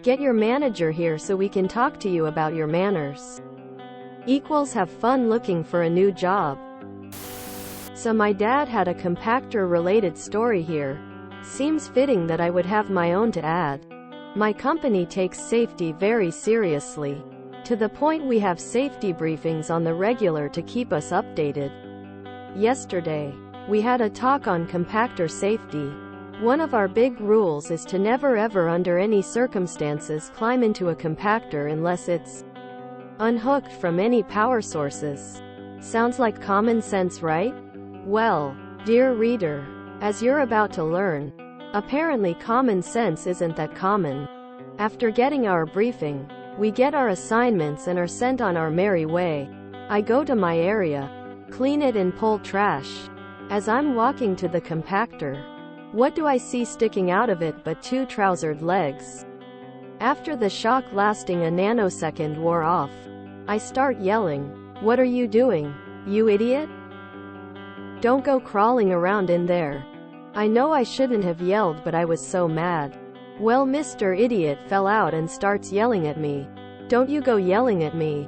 Get your manager here so we can talk to you about your manners. Equals have fun looking for a new job. So my dad had a compactor-related story here. Seems fitting that I would have my own to add. My company takes safety very seriously. To the point we have safety briefings on the regular to keep us updated. Yesterday, we had a talk on compactor safety. One of our big rules is to never ever under any circumstances climb into a compactor unless it's unhooked from any power sources. Sounds like common sense, right? Well, dear reader, as you're about to learn, apparently common sense isn't that common. After getting our briefing, we get our assignments and are sent on our merry way. I go to my area, clean it and pull trash. As I'm walking to the compactor, what do I see sticking out of it but two trousered legs? After the shock lasting a nanosecond wore off, I start yelling, "What are you doing, you idiot? Don't go crawling around in there." I know I shouldn't have yelled, but I was so mad. Well, Mr. Idiot fell out and starts yelling at me. "Don't you go yelling at me.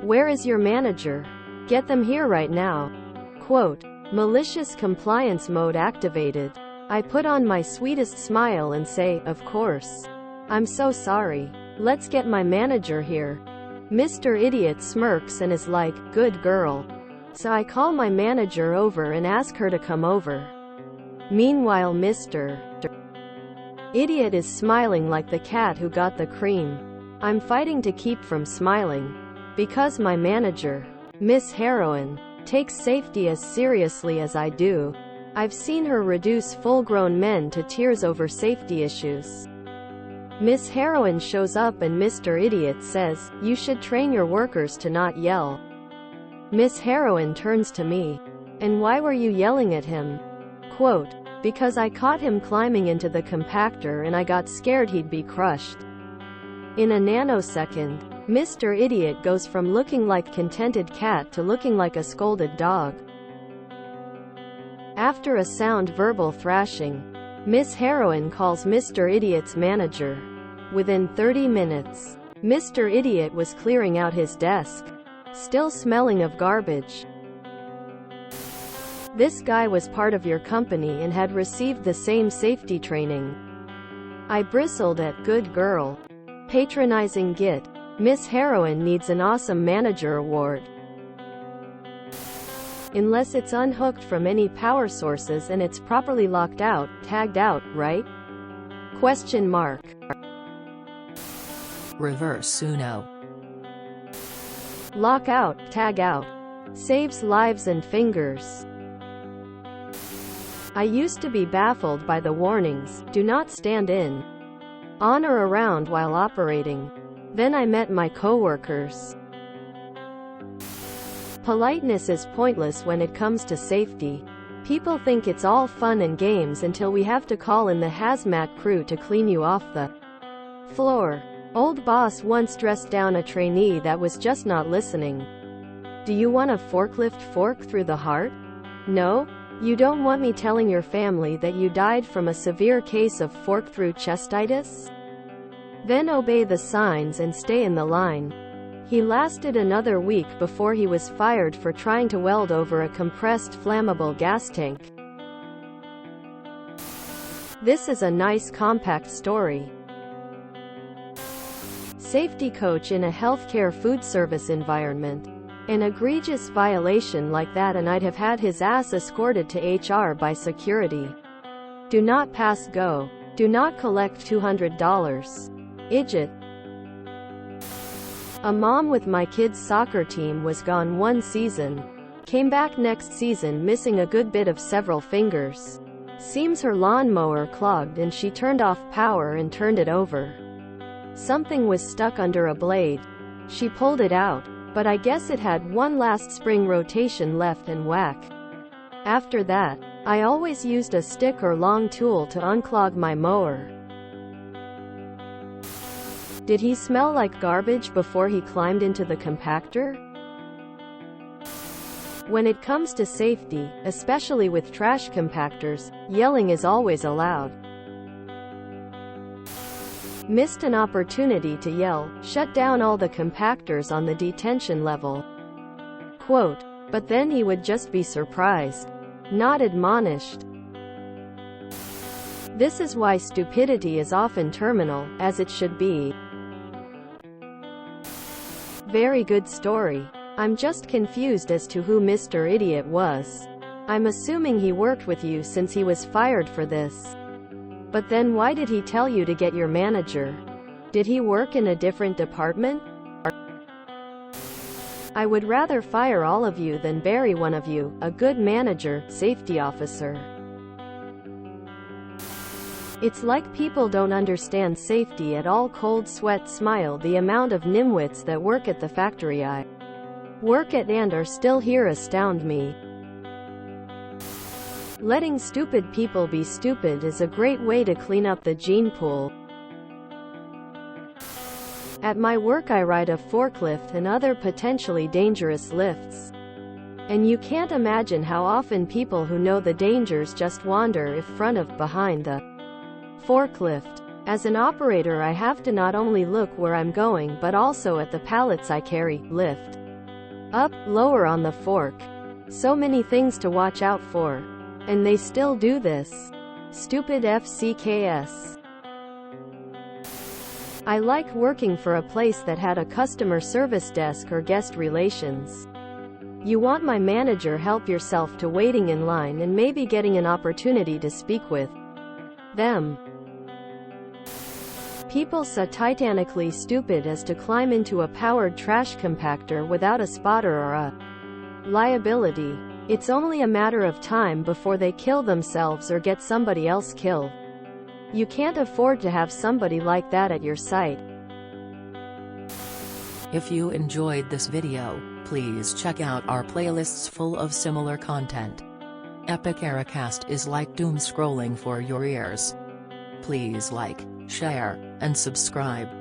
Where is your manager? Get them here right now." Quote, malicious compliance mode activated. I put on my sweetest smile and say, "Of course. I'm so sorry. Let's get my manager here." Mr. Idiot smirks and is like, "Good girl." So I call my manager over and ask her to come over. Meanwhile, Mr. Idiot is smiling like the cat who got the cream. I'm fighting to keep from smiling, because my manager, Miss Heroin, takes safety as seriously as I do. I've seen her reduce full-grown men to tears over safety issues. Miss Heroin shows up and Mr. Idiot says, "You should train your workers to not yell." Miss Heroin turns to me. "And why were you yelling at him?" Quote, "Because I caught him climbing into the compactor and I got scared he'd be crushed." In a nanosecond, Mr. Idiot goes from looking like contented cat to looking like a scolded dog. After a sound verbal thrashing, Miss Heroin calls Mr. Idiot's manager. Within 30 minutes, Mr. Idiot was clearing out his desk, still smelling of garbage. This guy was part of your company and had received the same safety training. I bristled at "Good girl." Patronizing git. Miss Heroin needs an awesome manager award. Unless it's unhooked from any power sources and it's properly locked out, tagged out, right? Question mark. Reverse Uno. Lock out, tag out. Saves lives and fingers. I used to be baffled by the warnings, "Do not stand in, on or around while operating." Then I met my coworkers. Politeness is pointless when it comes to safety. People think it's all fun and games until we have to call in the hazmat crew to clean you off the floor. Old boss once dressed down a trainee that was just not listening. "Do you want a forklift fork through the heart? No? You don't want me telling your family that you died from a severe case of fork-through chestitis? Then obey the signs and stay in the line." He lasted another week before he was fired for trying to weld over a compressed flammable gas tank. This is a nice compact story. Safety coach in a healthcare food service environment. An egregious violation like that and I'd have had his ass escorted to HR by security. Do not pass go. Do not collect $200. Idjit. A mom with my kids' soccer team was gone one season. Came back next season missing a good bit of several fingers. Seems her lawnmower clogged and she turned off power and turned it over. Something was stuck under a blade. She pulled it out, but I guess it had one last spring rotation left and whack. After that, I always used a stick or long tool to unclog my mower. Did he smell like garbage before he climbed into the compactor? When it comes to safety, especially with trash compactors, yelling is always allowed. Missed an opportunity to yell, shut down all the compactors on the detention level. Quote, but then he would just be surprised, not admonished. This is why stupidity is often terminal, as it should be. Very good story. I'm just confused as to who Mr. Idiot was. I'm assuming he worked with you since he was fired for this. But then why did he tell you to get your manager? Did he work in a different department? I would rather fire all of you than bury one of you, a good manager, safety officer. It's like people don't understand safety at all. Cold sweat smile. The amount of nimwits that work at the factory I work at and are still here astound me. Letting stupid people be stupid is a great way to clean up the gene pool. At my work I ride a forklift and other potentially dangerous lifts. And you can't imagine how often people who know the dangers just wander in front of, behind the forklift. As an operator I have to not only look where I'm going but also at the pallets I carry, lift up, lower on the fork. So many things to watch out for. And they still do this. Stupid FCKS. I like working for a place that had a customer service desk or guest relations. You want my manager, help yourself to waiting in line and maybe getting an opportunity to speak with them. People so titanically stupid as to climb into a powered trash compactor without a spotter or a liability. It's only a matter of time before they kill themselves or get somebody else killed. You can't afford to have somebody like that at your site. If you enjoyed this video, please check out our playlists full of similar content. Epic Ericast is like doom scrolling for your ears. Please like, share, and subscribe.